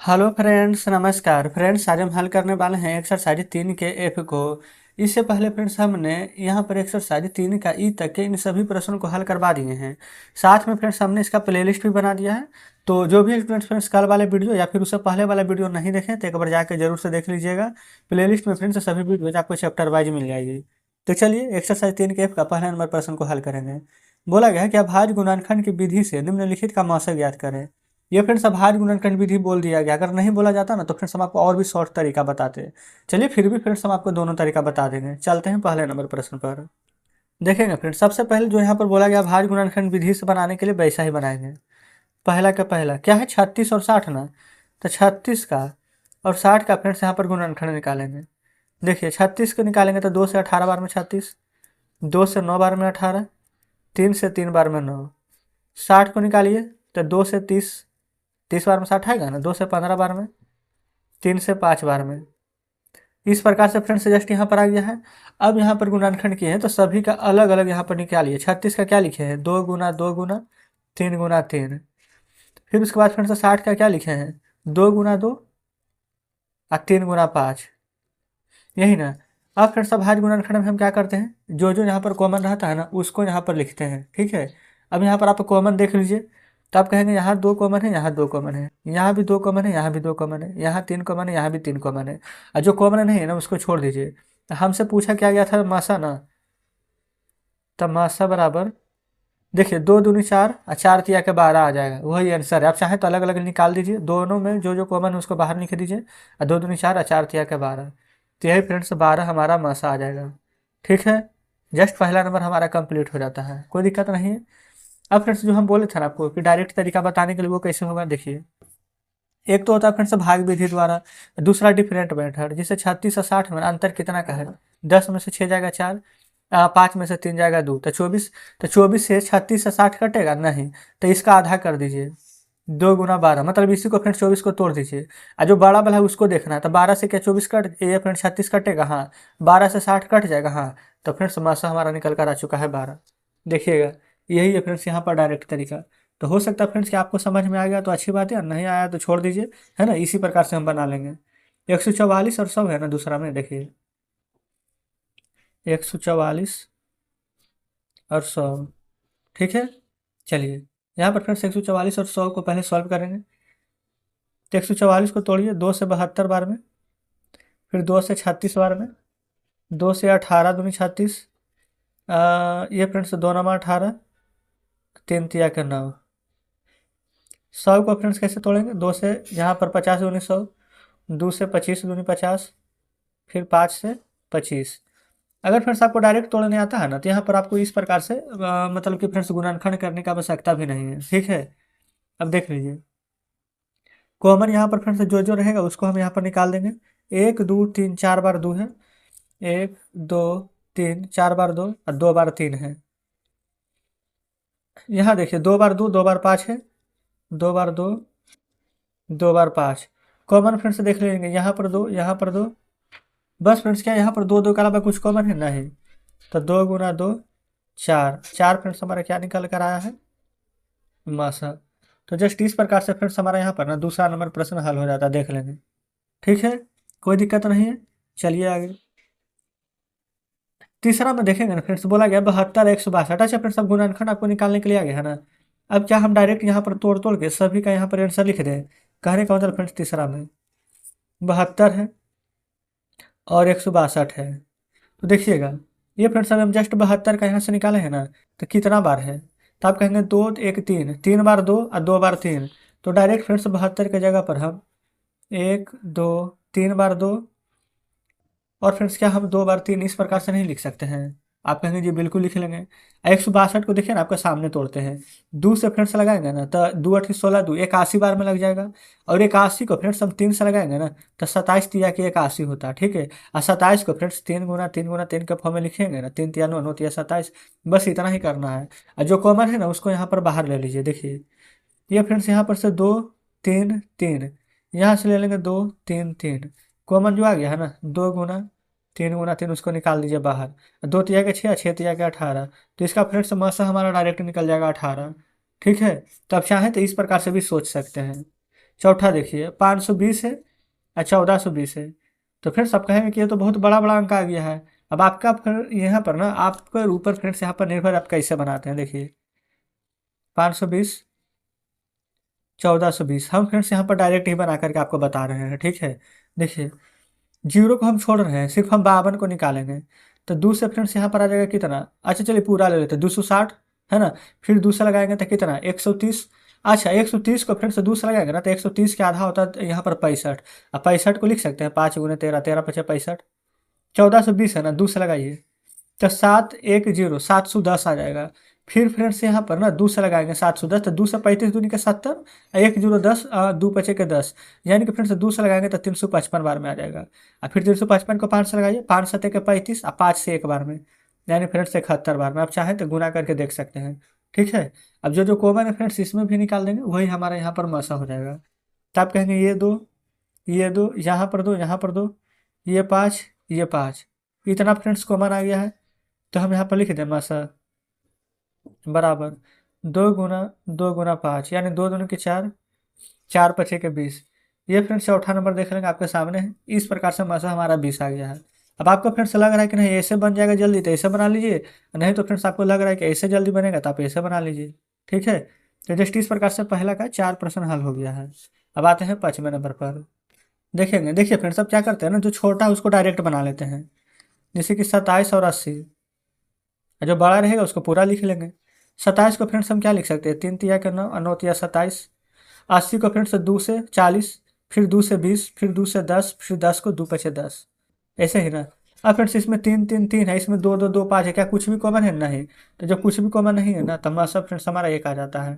Hello friends, नमस्कार friends. आज हम हल करने वाले हैं एक्सरसाइज 3 के एफ को। इससे पहले फ्रेंड्स हमने यहाँ पर एक्सरसाइज 3 का ई तक के इन सभी प्रश्नों को हल करवा दिए हैं। साथ में फ्रेंड्स हमने इसका प्लेलिस्ट भी बना दिया है। तो जो भी फ्रेंड्स कल वाले वीडियो या फिर उससे पहले वाला वीडियो नहीं देखें तो एक बार जाकर जरूर से देख लीजिएगा। प्लेलिस्ट में फ्रेंड्स सभी वीडियो आपको चैप्टर वाइज मिल जाएगी। तो चलिए एक्सरसाइज 3 के एफ का पहला नंबर प्रश्न को हल करेंगे। बोला गया है कि अभाज्य गुणनखंड की विधि से निम्नलिखित का मौसा ज्ञात करें। ये फ्रेंड्स अभाज्य गुणनखंड विधि बोल दिया गया। अगर नहीं बोला जाता ना तो फ्रेंड्स हम आपको और भी शॉर्ट तरीका बताते। चलिए फिर भी फ्रेंड्स हम आपको दोनों तरीका बता देंगे। चलते हैं पहले नंबर प्रश्न पर। देखेंगे फ्रेंड्स, सबसे पहले जो यहाँ पर बोला गया अभाज्य गुणनखंड विधि से बनाने के लिए वैसा ही बनाएंगे। पहला का पहला क्या है, 36 और 60 ना। तो 36 का और 60 का फ्रेंड्स यहाँ पर गुणनखंड निकालेंगे। देखिए 36 को निकालेंगे तो 2 से 18 बार में 36, 2 से 9 बार में 18, 3 से 3 बार में 9। 60 को निकालिए तो 2 से 30, 30 बार में 60 आएगा ना। 2 से 15 बार में, 3 से 5 बार में। इस प्रकार से फ्रेंड्स जस्ट यहाँ पर आ गया है। अब यहाँ पर गुणनखंड किए हैं तो सभी का अलग अलग यहाँ पर निकालिए। 36 का क्या लिखे हैं, 2 गुना 2 गुना 3 गुना 3। फिर उसके बाद फ्रेंड्स 60 का क्या लिखे हैं, 2 गुना 2 और 3 गुना 5। यही ना। अब फ्रेंड्स अभाज्य गुणनखंड में हम क्या करते हैं, जो जो यहाँ पर कॉमन रहता है ना उसको यहाँ पर लिखते हैं। ठीक है। अब यहाँ पर आप कॉमन देख लीजिए तो आप कहेंगे यहाँ 2 कॉमन है, यहाँ 2 कॉमन है, यहाँ भी 2 कॉमन है, यहाँ भी 2 कॉमन है, यहाँ 3 कॉमन है, यहाँ भी 3 कॉमन है। और जो कॉमन नहीं है ना उसको छोड़ दीजिए। तो हमसे पूछा क्या गया था, मासा ना। तब मासा बराबर, देखिए 2 दूनी 4 और 4 तिया के 12 आ जाएगा। वही आंसर है। आप चाहें तो अलग अलग निकाल दीजिए, दोनों में जो जो कॉमन है उसको बाहर लिख दीजिए। और 2 दूनी 4 और 4 तिया के 12, तो यही फ्रेंड्स 12 हमारा मासा आ जाएगा। ठीक है। जस्ट पहला नंबर हमारा कंप्लीट हो जाता है, कोई दिक्कत नहीं है। अब फ्रेंड्स जो हम बोले थे ना आपको कि डायरेक्ट तरीका बताने के लिए, वो कैसे होगा देखिए। एक तो होता है फ्रेंड्स भाग विधि द्वारा, दूसरा डिफरेंट मेथड। जैसे 36 और 60 में अंतर कितना का है, 10 में से 6 जाएगा 4, 5 में से 3 जाएगा 2, तो 24। तो 24 से 36 से 60 कटेगा नहीं, तो इसका आधा कर दीजिए। 2 गुना 12, मतलब इसी को फ्रेंड्स 24 को तोड़ दीजिए। और जो बड़ा वाला है उसको देखना है। तो 12 से क्या 24 कट, ये फ्रेंड्स 36 कटेगा, हाँ। 12 से 60 कट जाएगा, हाँ। तो फ्रेंड्स मासा हमारा निकल कर आ चुका है 12। देखिएगा, यही है फ्रेंड्स यहाँ पर डायरेक्ट तरीका। तो हो सकता है फ्रेंड्स कि आपको समझ में आ गया तो अच्छी बात है, नहीं आया तो छोड़ दीजिए, है ना। इसी प्रकार से हम बना लेंगे। 144 और 100 है ना दूसरा में, देखिए 144 और 100। ठीक है। चलिए यहाँ पर फ्रेंड्स 144 और 100 को पहले सॉल्व करेंगे। तो 144 को तोड़िए 2 से 72 बार में, फिर 2 से 36 बार में, 2 से 18 दूनी 36, ये फ्रेंड्स 2 नमा 18, 3 तिया के 9। 100 को फ्रेंड्स कैसे तोड़ेंगे, 2 से यहाँ पर 50 दूनी 100, 2 से 25 दूनी 50, फिर 5 से 25। अगर फ्रेंड्स आपको डायरेक्ट तोड़ने आता है ना तो यहाँ पर आपको इस प्रकार से मतलब कि फ्रेंड्स गुणनखंड करने की आवश्यकता भी नहीं है। ठीक है। अब देख लीजिए, कॉमन यहाँ पर फ्रेंड्स जो जो रहेगा उसको हम यहाँ पर निकाल देंगे। 1 2 3 4 बार 2 है, 1 2 3 4 बार 2 और 2 बार 3 है। यहाँ देखिए 2 बार 2 2 बार 5 है, 2 बार 2 2 बार 5। कॉमन फ्रेंड्स देख लेंगे, यहाँ पर 2 यहाँ पर 2। बस फ्रेंड्स क्या यहाँ पर 2 2 के अलावा कुछ कॉमन है नहीं। तो 2 गुना 2 4, 4 फ्रेंड्स हमारा क्या निकल कर आया है, मासा। तो जस्ट इस प्रकार से फ्रेंड्स हमारा यहाँ पर ना दूसरा नंबर प्रश्न हल हो जाता है, देख लेंगे। ठीक है, कोई दिक्कत नहीं है। चलिए आगे तीसरा में देखेंगे ना फ्रेंड्स, बोला गया 72 162। अच्छा फ्रेंड्स, अब गुणनखंड आपको निकालने के लिए आ गया है ना। अब क्या हम डायरेक्ट यहाँ पर तोड़ तोड़ के सभी का यहाँ पर आंसर लिख दें। कहने का मतलब फ्रेंड्स तीसरा में 72 है और 162 है। तो देखिएगा ये फ्रेंड्स, अगर हम जस्ट 72 का यहाँ से निकाले हैं ना तो कितना बार है। तो आप कहेंगे 2 1 3, 3 बार 2 और 2 बार 3। तो डायरेक्ट फ्रेंड्स 72 की जगह पर हम 1 2 3 बार 2, और फ्रेंड्स क्या हम 2 बार 3 इस प्रकार से नहीं लिख सकते हैं। आप कहेंगे जी बिल्कुल लिख लेंगे। 162 को देखिए ना, आपके सामने तोड़ते हैं। 2 से फ्रेंड्स लगाएंगे ना तो 2 8 16 2 81 बार में लग जाएगा। और 81 को फ्रेंड्स हम 3 से लगाएंगे ना तो 27 तिया के 81 होता है। ठीक है। और 27 को फ्रेंड्स 3 गुना 3 गुना 3 के फॉर्म में लिखेंगे ना, 3 तिया 9 9 तिया 27। बस इतना ही करना है। और जो कॉमन है ना उसको यहाँ पर बाहर ले लीजिए। देखिए ये फ्रेंड्स यहाँ पर से 2 3 3, यहाँ से ले लेंगे 2 3 3। कॉमन जो आ गया है ना, 2 गुना 3 गुना 3 उसको निकाल दीजिए बाहर। 2 तिया के 6, 6 तिया के 18। तो इसका फ्रेंड्स मासा हमारा डायरेक्ट निकल जाएगा 18। ठीक है। तो आप चाहें तो इस प्रकार से भी सोच सकते हैं। चौथा देखिए 520 है और 1420 है। तो फ्रेंड्स आप कहेंगे कि ये तो बहुत बड़ा बड़ा अंक आ गया है। अब आपका फिर यहाँ पर ना आपके ऊपर फ्रेंड्स यहाँ पर निर्भर आप कैसे बनाते हैं। देखिए 520 1420 हम फ्रेंड्स यहाँ पर डायरेक्ट ही बना करके आपको बता रहे हैं, ठीक है। देखिए जीरो को हम छोड़ रहे हैं, सिर्फ हम 52 को निकालेंगे। तो 2 से फ्रेंड्स यहाँ पर आ जाएगा कितना, अच्छा चलिए पूरा ले लेते हैं 260 है ना। फिर 2 से लगाएंगे तो कितना 130। अच्छा 130 को फ्रेंड्स 2 से लगाएंगे ना तो 130 के आधा होता है यहाँ पर 65। अब 65 को लिख सकते हैं 5 गुने 13, 13 पचे 65। 1420 है ना, 2 से लगाइए तो 710 710 आ जाएगा। फिर फ्रेंड्स यहाँ पर ना 2 से लगाएंगे 710, तो 2 से 35 दूनी के 70, 1 0 10 2 पचे के 10, यानी कि फ्रेंड्स 2 से लगाएंगे तो 355 बार में आ जाएगा। और फिर 355 को 5 से लगाइए, 5 7 के 35 और 5 से 1 बार में, यानी फ्रेंड्स 71 बार में। आप चाहें तो गुना करके देख सकते हैं, ठीक है। अब जो जो कॉमन है फ्रेंड्स इसमें भी निकाल देंगे, वही हमारा यहाँ पर मसा हो जाएगा। तो आप कहेंगे ये दो यहाँ पर दो, यहाँ पर दो, ये 5 ये 5, इतना फ्रेंड्स कॉमन आ गया है। तो हम यहाँ पर लिख दें मसा बराबर 2 गुना 5, यानी 2 दूनी के 4, 4 पचे के 20। ये फ्रेंड्स चौथा नंबर देख लेंगे आपके सामने है। इस प्रकार से मसा हमारा 20 आ गया है। अब आपको फ्रेंड्स लग रहा है कि नहीं ऐसे बन जाएगा जल्दी, तो ऐसे बना लीजिए। नहीं तो फ्रेंड्स आपको लग रहा है कि ऐसे जल्दी बनेगा तो आप ऐसे बना लीजिए, ठीक है। तो जस्ट इस प्रकार से पहला का 4 प्रश्न हल हो गया है। अब आते हैं 5वें नंबर पर। देखेंगे, देखिए फ्रेंड्स अब क्या करते हैं ना, जो छोटा है उसको डायरेक्ट बना लेते हैं। जैसे कि 27 और 80, जो बड़ा रहेगा उसको पूरा लिख लेंगे। 27 को फ्रेंड्स हम क्या लिख सकते हैं, 3 तिया के 9 और 9 तिया 27। 80 को फ्रेंड्स 2 से 40, फिर 2 से 20, फिर 2 से 10, फिर 10 को 2 पचे 10, ऐसे ही ना। अब फ्रेंड्स इसमें 3 3 3 है, इसमें 2 2 2 5 है, क्या कुछ भी कॉमन है नहीं। तो जब कुछ भी कॉमन नहीं है ना तब सब फ्रेंड्स हमारा एक आ जाता है।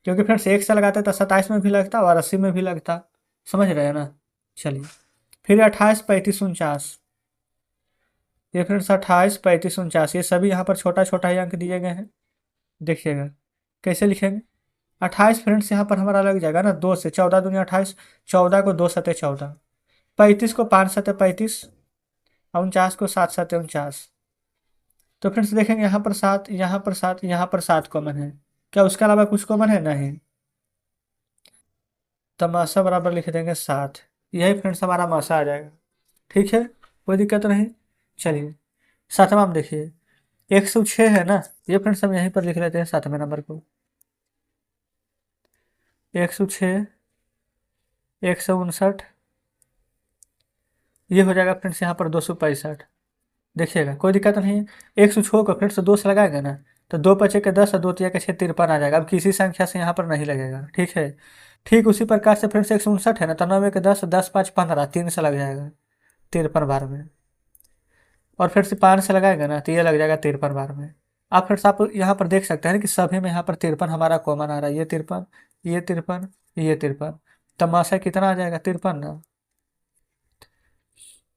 क्योंकि फ्रेंड्स एक से लगाते तो 27 में भी लगता और 80 में भी लगता, समझ रहे हैं ना। चलिए फिर 28 35 49, ये फ्रेंड्स 28 35 49, ये सभी यहाँ पर छोटा छोटा ही अंक दिए गए हैं। देखिएगा कैसे लिखेंगे। 28 फ्रेंड्स यहाँ पर हमारा लग जाएगा ना 2 से, 14 दूनी 28, 14 को 2 सते 14, 35 को 5 सते 35, 49 को 7 सते 49। तो फ्रेंड्स देखेंगे यहाँ पर 7, यहाँ पर 7, यहाँ पर 7 कॉमन है, क्या उसके अलावा कुछ कॉमन है नहीं। तो मासा बराबर लिख देंगे 7, यही फ्रेंड्स हमारा मासा आ जाएगा, ठीक है, कोई दिक्कत नहीं। चलिए 7वां में देखिए 106 है ना, ये फ्रेंड्स हम यहीं पर लिख लेते हैं 7वें नंबर को। 106, 159, ये हो जाएगा फ्रेंड्स यहाँ पर 265। देखिएगा कोई दिक्कत नहीं है। 106 को फ्रेंड्स 2 से लगाएंगे ना तो 2 पचे के 10 और 2 तिया के 6 53 आ जाएगा। अब किसी संख्या से यहाँ पर नहीं लगेगा, ठीक है। ठीक उसी प्रकार से फ्रेंड्स 159 है ना तो 9 के 10, 10 5 15, 3 से लग जाएगा 53 बार में। और फिर से 5 से लगाएंगे ना तो ये लग जाएगा 53 बार में। अब फिर से आप यहाँ पर देख सकते हैं कि सभी में यहाँ पर 53 हमारा कॉमन आ रहा है, ये 53, ये 53, ये 53। तमाशा कितना आ जाएगा 53 ना,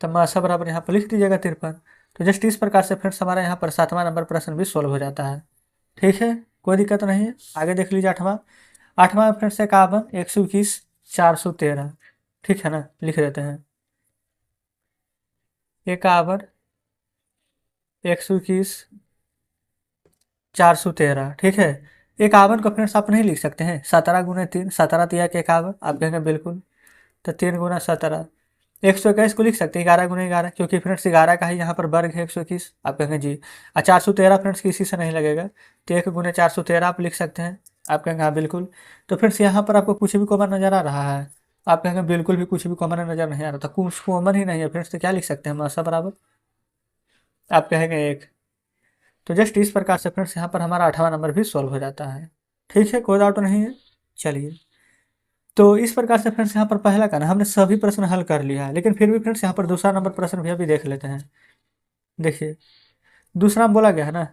तमाशा बराबर यहाँ पर लिख दीजिएगा 53। तो जस्ट इस प्रकार से फ्रेंड्स हमारा यहाँ पर 7वां नंबर प्रश्न भी सोल्व हो जाता है, ठीक है, कोई दिक्कत नहीं है। आगे देख लीजिए 8वां। 8वां फ्रेंड्स 51, 121, 413, ठीक है ना, लिख देते हैं 51, 121, 413, ठीक है। 51 को फ्रेंड्स आप नहीं लिख सकते हैं 17 गुना 3, 17 तिया के 51, आप कहेंगे बिल्कुल। तो 3 गुना 17, 121 को लिख सकते हैं 11 गुना 11, क्योंकि फ्रेंड्स 11 का ही यहाँ पर वर्ग है 121, आप कहेंगे जी। और 413 फ्रेंड्स किसी से नहीं लगेगा, तो 1 गुना 413 आप लिख सकते हैं, आप कहेंगे हाँ बिल्कुल। तो फ्रेंड्स यहाँ पर आपको कुछ भी कॉमन नजर आ रहा है, आप कहेंगे बिल्कुल भी कुछ भी कॉमन नजर नहीं आ रहा था, कुछ कॉमन ही नहीं है फ्रेंड्स, तो क्या लिख सकते हैं मासा बराबर, आप कहेंगे 1। तो जस्ट इस प्रकार से फ्रेंड्स यहाँ पर हमारा 8वां नंबर भी सॉल्व हो जाता है, ठीक है, कोई डाउट नहीं है। चलिए तो इस प्रकार से फ्रेंड्स यहाँ पर पहला का ना हमने सभी प्रश्न हल कर लिया है, लेकिन फिर भी फ्रेंड्स यहाँ पर दूसरा नंबर प्रश्न भी अभी देख लेते हैं। देखिए दूसरा में बोला गया है ना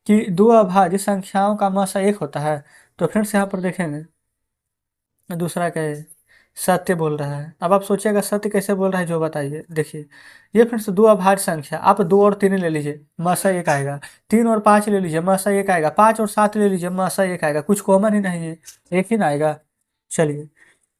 कि दो अभाज्य संख्याओं का मासा 1 होता है। तो फ्रेंड्स यहाँ पर देखेंगे दूसरा क्या है, सत्य बोल रहा है। अब आप सोचिएगा सत्य कैसे बोल रहा है जो बताइए। देखिए ये फ्रेंड्स दो अभाज्य संख्या, आप 2 और 3 ले लीजिए मासा 1 आएगा, 3 और 5 ले लीजिए मासा 1 आएगा, 5 और 7 ले लीजिए मासा 1 आएगा, कुछ कॉमन ही नहीं है, एक ही ना आएगा। चलिए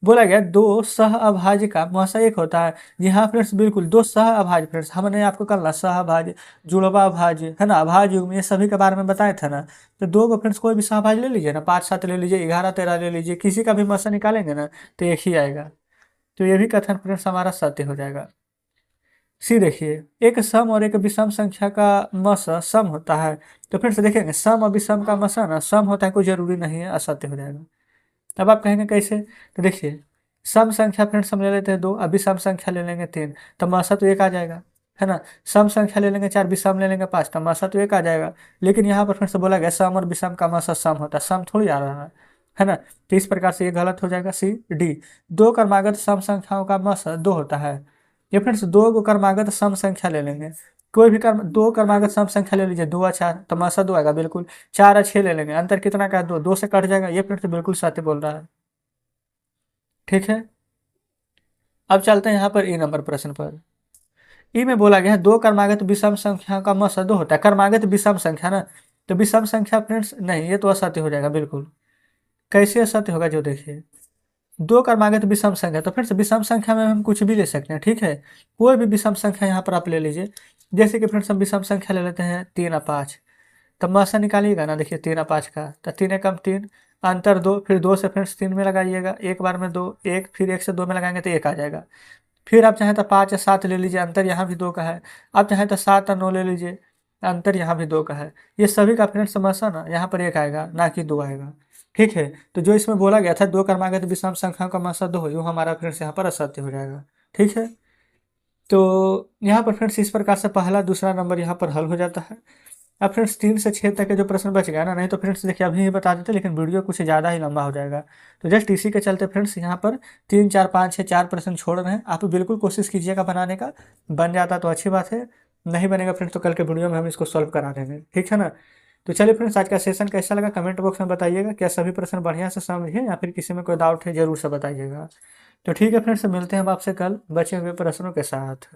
बोला गया दो सह अभाज्य का मसा एक होता है। जी हाँ फ्रेंड्स, बिल्कुल दो सह अभाज्य। फ्रेंड्स हमने आपको कल ना सह अभाज्य, जुड़वा अभाज्य है ना, अभाज्य युग्म, ये सभी के बारे में बताए थे ना। तो दो को फ्रेंड्स कोई भी सहभाज्य ले लीजिए ना, 5 7 ले लीजिए, 11 13 ले लीजिए, किसी का भी मसा निकालेंगे ना तो एक ही आएगा। तो ये भी कथन फ्रेंड्स हमारा सत्य हो जाएगा। सी देखिए, एक सम और एक विषम संख्या का मस सम होता है। तो फ्रेंड्स देखेंगे सम और विषम का मसा ना सम होता है, कोई जरूरी नहीं है, असत्य हो जाएगा। अब आप कहेंगे कैसे, तो देखिए सम संख्या फ्रेंड्स हम ले लेते हैं 2, अब विषम संख्या ले लेंगे 3, तब मासा तो एक आ जाएगा, है ना। सम संख्या ले लेंगे 4, विषम ले लेंगे 5, तब मासा तो एक आ जाएगा। लेकिन यहाँ पर फ्रेंड्स बोला गया सम और विषम का मासा सम होता है, सम थोड़ी आ रहा है ना। तो इस प्रकार से ये गलत हो जाएगा, सी डी। दो क्रमागत सम संख्याओं का मासा 2 होता है। ये फ्रेंड्स दो को क्रमागत सम संख्या ले लेंगे, कोई भी दो क्रमागत सम संख्या ले लीजिए, 2 और 4, तो मासा 2 आएगा बिल्कुल। 4 और 6 ले लेंगे, अंतर कितना का है, 2, 2 से कट जाएगा। ये फ्रेंड्स बिल्कुल सत्य बोल रहा है, ठीक है। अब चलते हैं यहाँ पर ई नंबर प्रश्न पर। ई में बोला गया है दो क्रमागत विषम संख्या का मसा 2 होता है। क्रमागत विषम संख्या ना, तो विषम संख्या फ्रेंड्स नहीं, ये तो असत्य हो जाएगा बिल्कुल। कैसे असत्य होगा, जो देखिए दो क्रमागत विषम संख्या, तो फ्रेंड्स विषम संख्या में हम कुछ भी ले सकते हैं, ठीक है। कोई भी विषम संख्या यहाँ पर आप ले लीजिए। जैसे कि फ्रेंड्स हम विषम संख्या ले लेते हैं 3 और 5, तब मासा निकालिएगा ना, देखिए 3 और 5 का, तो 3 एकम 3, अंतर 2, फिर 2 से फ्रेंड्स 3 में लगाइएगा, एक बार में 2, एक, फिर 1 से 2 में लगाएंगे तो 1 आ जाएगा। फिर आप चाहें तो 5 या 7 ले लीजिए, अंतर यहाँ भी 2 का है। आप चाहें तो 7 और 9 ले लीजिए, अंतर यहाँ भी 2 का है। ये सभी का फ्रेंड्स समस्या ना यहाँ पर 1 आएगा, ना कि 2 आएगा, ठीक है। तो जो इसमें बोला गया था दो क्रमागत विषम संख्याओं का मासा 2 हो, हमारा फ्रेंड्स यहाँ पर असत्य हो जाएगा, ठीक है। तो यहाँ पर फ्रेंड्स इस प्रकार से पहला दूसरा नंबर यहाँ पर हल हो जाता है। अब फ्रेंड्स 3 से 6 तक के जो प्रश्न बच गया ना, नहीं तो फ्रेंड्स देखिए अभी ही बता देते, लेकिन वीडियो कुछ ज़्यादा ही लंबा हो जाएगा। तो जस्ट इसी के चलते फ्रेंड्स यहाँ पर 3 4 5 6 4 प्रश्न छोड़ रहे हैं। आप बिल्कुल कोशिश कीजिएगा बनाने का, बन जाता तो अच्छी बात है, नहीं बनेगा फ्रेंड्स तो कल के वीडियो में हम इसको सॉल्व करा देंगे, ठीक है ना। तो चलिए फ्रेंड्स, आज का सेशन कैसा लगा कमेंट बॉक्स में बताइएगा। क्या सभी प्रश्न बढ़िया से समझे या फिर किसी में कोई डाउट है जरूर से बताइएगा। तो ठीक है फ्रेंड्स, मिलते हैं हम आपसे कल बचे हुए प्रश्नों के साथ।